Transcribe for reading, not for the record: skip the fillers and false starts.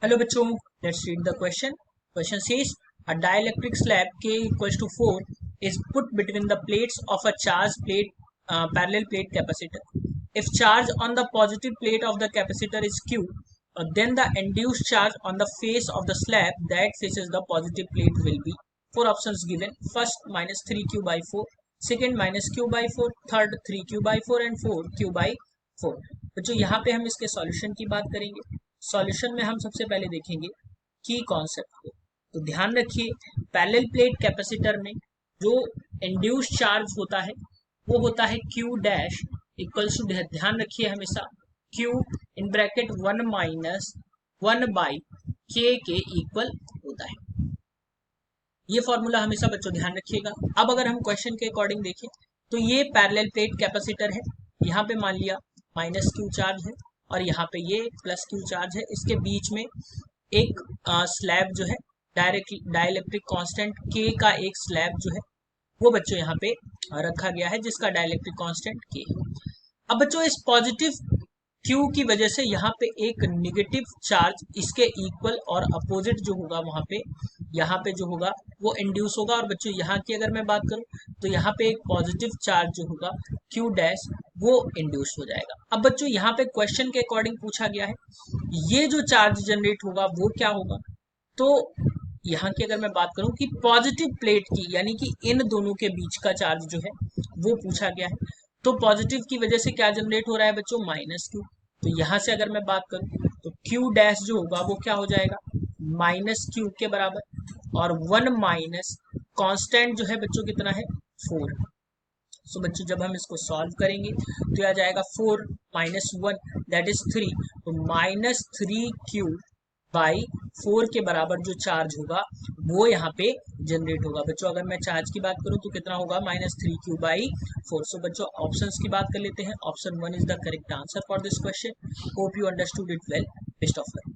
Hello बच्चों, let's read the question. Question says a dielectric slab K equals to 4 is put between the plates of a charged plate parallel plate capacitor. If charge on the positive plate of the capacitor is Q, then the induced charge on the face of the slab that faces the positive plate will be four options given. First minus 3Q by 4, second minus Q by 4, third 3Q by 4 and 4Q by 4. बच्चों यहाँ पे हम इसके solution की बात करेंगे. Solution में हम सबसे पहले देखेंगे की कॉन्सेप्ट को. तो ध्यान रखिए पैरेलल प्लेट कैपेसिटर में जो इंड्यूस्ड चार्ज होता है वो होता है Q डैश इक्वल्स टू, ध्यान रखिए हमेशा Q in bracket 1 minus 1 by K के इक्वल होता है. ये फॉर्मूला हमेशा बच्चों ध्यान रखिएगा. अब अगर हम क्वेश्चन के अकॉर्डिंग देखें तो ये पैरेलल प्लेट कैपेसिटर है. यहाँ पे मान लिया माइनस Q चार्ज है और यहाँ पे ये प्लस Q चार्ज है. इसके बीच में एक स्लैब जो है डाइलेक्ट्रिक कांस्टेंट K का एक स्लैब जो है वो बच्चों यहाँ पे रखा गया है जिसका डाइलेक्ट्रिक कांस्टेंट K है. अब बच्चों इस पॉजिटिव Q की वजह से यहाँ पे एक निगेटिव चार्ज इसके इक्वल और अपोजिट जो होगा वहां पे यहाँ पे जो होगा वो इंड्यूस होगा. और बच्चों यहाँ की अगर मैं बात करूं तो यहाँ पे एक पॉजिटिव चार्ज जो होगा Q डैश वो इंड्यूस हो जाएगा. अब बच्चों यहाँ पे क्वेश्चन के अकॉर्डिंग पूछा गया है ये जो चार्ज जनरेट होगा वो क्या होगा. तो यहाँ की अगर मैं बात करूं कि पॉजिटिव प्लेट की यानी कि इन दोनों के बीच का चार्ज जो है वो पूछा गया है. तो पॉजिटिव की वजह से क्या जनरेट हो रहा है बच्चों माइनस Q. तो यहाँ से अगर मैं बात करूं तो Q डैश जो होगा वो क्या हो जाएगा माइनस Q के बराबर और 1 माइनस कांस्टेंट जो है बच्चों कितना है 4. सो बच्चों जब हम इसको सॉल्व करेंगे तो यह आ जाएगा 4 माइनस 1 दैट इज 3. तो माइनस 3Q बाई 4 के बराबर जो चार्ज होगा वो यहाँ पे जनरेट होगा. बच्चों अगर मैं चार्ज की बात करूं तो कितना होगा माइनस 3Q बाई 4. सो बच्चों ऑप्शंस की बात कर लेते हैं. Option 1 is the correct answer for this question. Hope you understood it well. Best of luck.